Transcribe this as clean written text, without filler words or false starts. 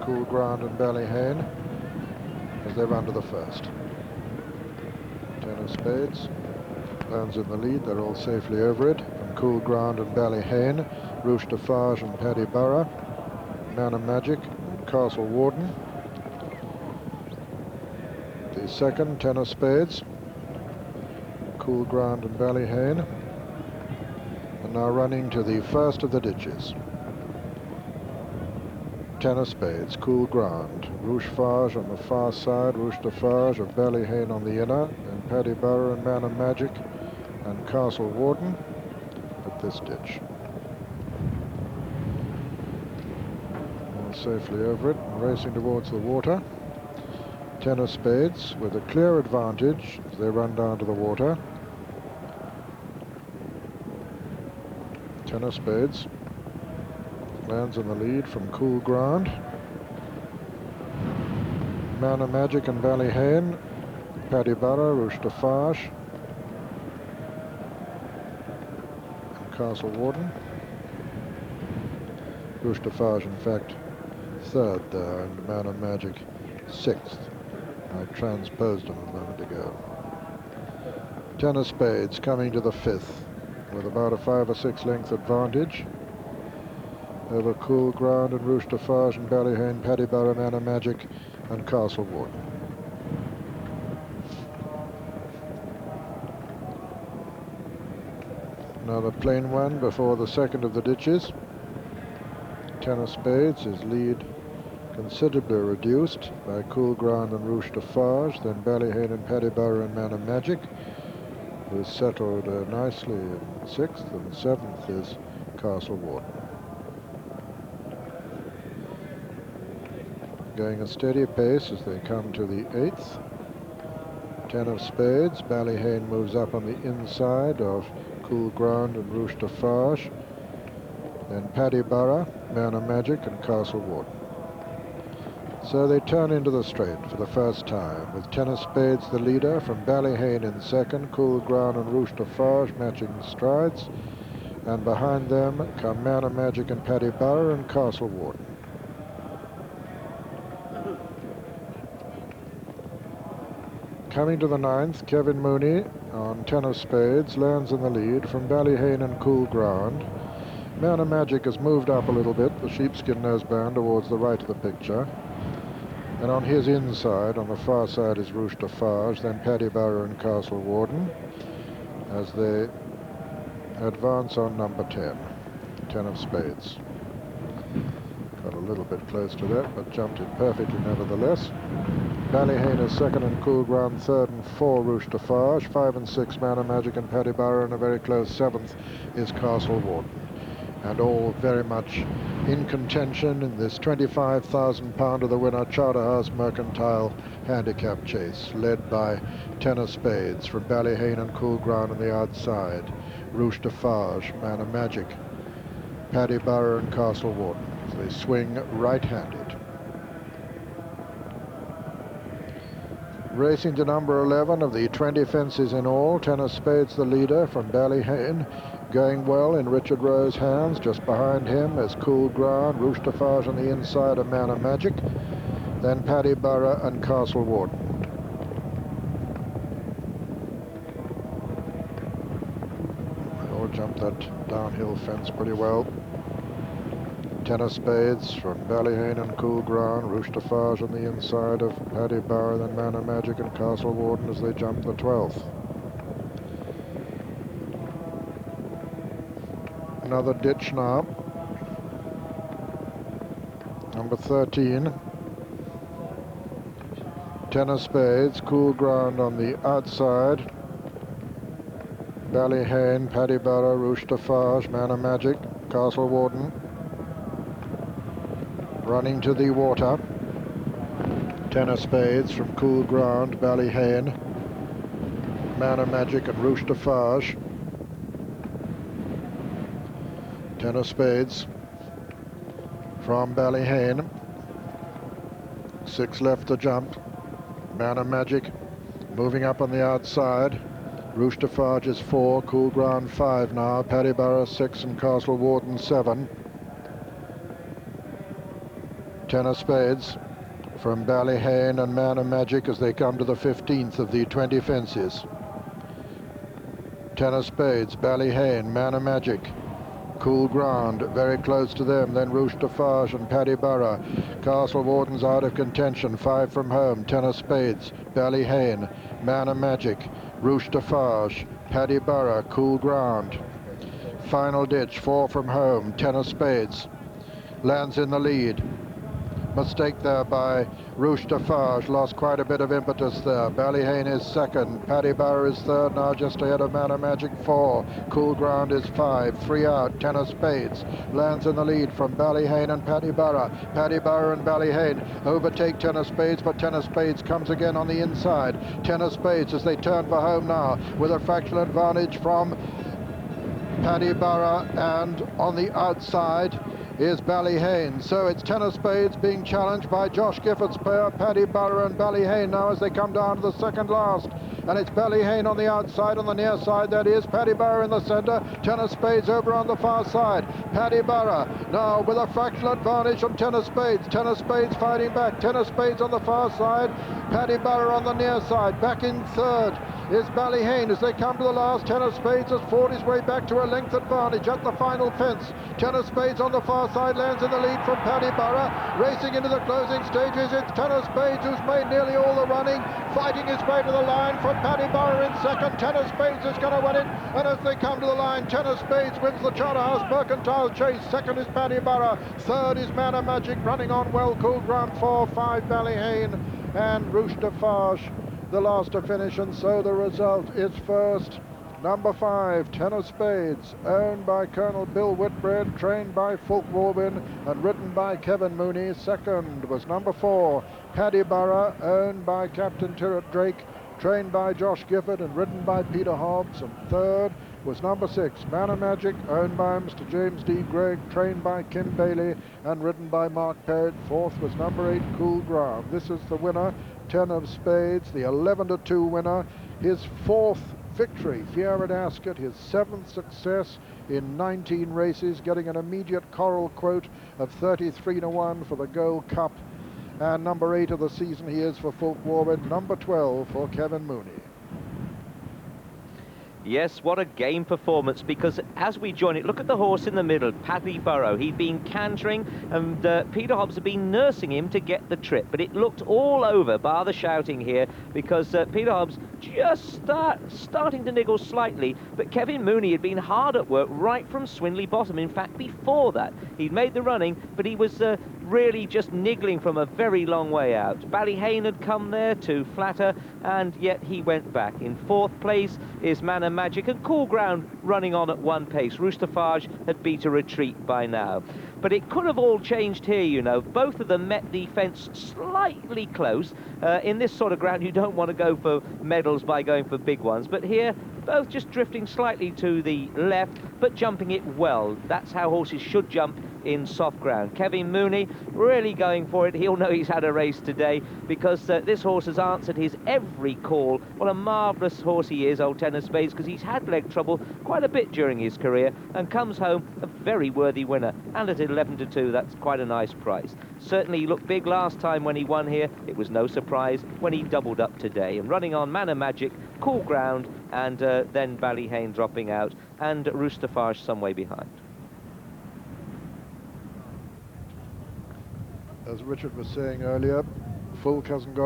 Cool Ground and Ballyhane as they run to the first. 10 of Spades lands in the lead. They're all safely over it. From Cool Ground and Ballyhane, Rouge de Farge and Paddyboro, Man of Magic and Castle Warden. The second, 10 of Spades, Cool Ground and Ballyhane, and now running to the first of the ditches. 10 of Spades, Cool Ground, Rouge Farge on the far side, Rouge de Farge of Ballyhane on the inner, and Paddyboro and Man of Magic and Castle Warden at this ditch. All safely over it and racing towards the water. 10 of Spades with a clear advantage as they run down to the water. 10 of Spades lands in the lead from Cool Ground. Man of Magic and Ballyhane, Paddyboro, Rouge de Farge and Castle Warden. Rouge de Farge, in fact, third there, and Man of Magic sixth. I transposed him a moment ago. 10 of Spades coming to the fifth with about a 5 or 6 length advantage over Cool Ground and Rouge de Farge and Ballyhane, Paddyboro, Man of Magic and Castle Warden. Another plain one before the second of the ditches. 10 of Spades, his lead considerably reduced by Cool Ground and Rouge de Farge, then Ballyhane and Paddyboro and Man of Magic, who is settled nicely in sixth, and seventh is Castle Warden. Going a steady pace as they come to the eighth. 10 of Spades, Ballyhane moves up on the inside of Cool Ground and Rouge de Farge, then Paddyboro, Man of Magic and Castle Warden. So they turn into the straight for the first time, with 10 of Spades the leader, from Ballyhane in second, Cool Ground and Rouge de Farge matching strides, and behind them come Man of Magic and Paddyboro and Castle Warden. Coming to the ninth, Kevin Mooney on 10 of Spades lands in the lead from Ballyhane and Cool Ground. Man of Magic has moved up a little bit, the sheepskin noseband towards the right of the picture. And on his inside, on the far side, is Rouge de Farge, then Paddyboro and Castle Warden, as they advance on number 10, 10 of Spades. Got a little bit close to that, but jumped it perfectly nevertheless. Ballyhane is second and Cool Ground third, and 4 Rouge de Farge, 5 and 6 Man of Magic and Paddyboro, and a very close seventh is Castle Warden. And all very much in contention in this £25,000 of the winner Charterhouse Mercantile Handicap Chase, led by 10 of Spades from Ballyhane and Cool Ground on the outside, Rouge de Farge, Man of Magic, Paddyboro and Castle Warden. They swing right-handed. Racing to number 11 of the 20 fences in all, 10 of Spades the leader from Ballyhane, going well in Richard Rowe's hands. Just behind him is Cool Ground, Rouge de Farge on the inside of Man of Magic, then Paddyboro and Castle Warden. They all jumped that downhill fence pretty well. 10 of Spades from Ballyhane and Cool Ground, Rouge de Farge on the inside of Paddyboro, then Man of Magic and Castle Warden as they jump the 12th. Another ditch now. Number 13. 10 of Spades, Cool Ground on the outside. Ballyhane, Paddyboro, Rouge de Farge, Man of Magic, Castle Warden. Running to the water. 10 of Spades from Cool Ground, Ballyhane, Man of Magic and Rouge de Farge. 10 of Spades from Ballyhane. 6 left to jump. Man of Magic moving up on the outside. Rouge de Farge is 4, Cool Ground 5 now, Paddyboro 6 and Castle Warden 7. Ten of Spades from Ballyhane and Man of Magic as they come to the 15th of the 20 fences. Ten of Spades, Ballyhane, Man of Magic, Cool Ground, very close to them. Then Rouge de Farge and Paddyboro. Castle Warden's out of contention. 5 from home. Ten of Spades, Ballyhane, Man of Magic, Rouge de Farge, Paddyboro, Cool Ground. Final ditch, 4 from home. Ten of Spades lands in the lead. Mistake there by Rouge de Farge, lost quite a bit of impetus there. Ballyhane is second, Paddyboro is third, now just ahead of Man of Magic 4. Cool Ground is 5, 3 out. Ten of Spades lands in the lead from Ballyhane and Paddyboro. Paddyboro and Ballyhane overtake Ten of Spades, but Ten of Spades comes again on the inside. Ten of Spades as they turn for home now with a fractional advantage from Paddyboro, and on the outside is Ballyhane. So it's Ten of Spades being challenged by Josh Gifford's pair, Paddyboro and Ballyhane now as they come down to the second last. And it's Ballyhane on the outside, on the near side, that is Paddyboro in the centre, Ten of Spades over on the far side. Paddyboro now with a fractional advantage from Ten of Spades. Ten of Spades fighting back, Ten of Spades on the far side, Paddyboro on the near side. Back in third is Ballyhane as they come to the last. Ten of Spades has fought his way back to a length advantage at the final fence. Ten of Spades on the far side lands in the lead from Paddyboro. Racing into the closing stages, it's Ten of Spades who's made nearly all the running, fighting his way to the line from Paddyboro in second. Ten of Spades is going to win it, and as they come to the line, Ten of Spades wins the Charterhouse Mercantile Chase. Second is Paddyboro, third is Man of Magic, running on well. Cool Ground 4, 5 Ballyhane, and Rouge de Farge the last to finish, and so the result is first, number 5, Ten of Spades, owned by Colonel Bill Whitbread, trained by Fulk Warwin and ridden by Kevin Mooney. Second was number 4, Paddyboro, owned by Captain Tyrrell Drake, trained by Josh Gifford and ridden by Peter Hobbs. And third was number 6, Man of Magic, owned by Mr. James D. Gregg, trained by Kim Bailey and ridden by Mark Perrett. Fourth was number 8, Cool Ground. This is the winner, Ten of Spades, the 11-2 winner, his 4th victory, Fear at Ascot, his 7th success in 19 races, getting an immediate Coral quote of 33-1 for the Gold Cup. And number 8 of the season he is for Fulk Warwin, number 12 for Kevin Mooney. Yes, what a game performance, because as we join it, look at the horse in the middle, Paddyboro. He'd been cantering, and Peter Hobbs had been nursing him to get the trip, but it looked all over, bar the shouting here, because Peter Hobbs just starting to niggle slightly, but Kevin Mooney had been hard at work right from Swinley Bottom. In fact, before that, he'd made the running, but he was really just niggling from a very long way out. Ballyhane had come there to flatter, and yet he went back. In 4th place is Man of Magic, and Cool Ground running on at 1 pace. Rouge de Farge had beat a retreat by now. But it could have all changed here, you know. Both of them met the fence slightly close. In this sort of ground, you don't want to go for medals by going for big ones. But here, both just drifting slightly to the left, but jumping it well. That's how horses should jump in soft ground. Kevin Mooney really going for it. He'll know he's had a race today, because this horse has answered his every call. What a marvellous horse he is, old Ten of Spades, because he's had leg trouble quite a bit during his career and comes home a very worthy winner. And at 11-2, that's quite a nice price. Certainly he looked big last time when he won here. It was no surprise when he doubled up today. And running on Man of Magic, Cool Ground, and then Ballyhane dropping out, and Rouge de Farge some way behind. As Richard was saying earlier, Fulk hasn't got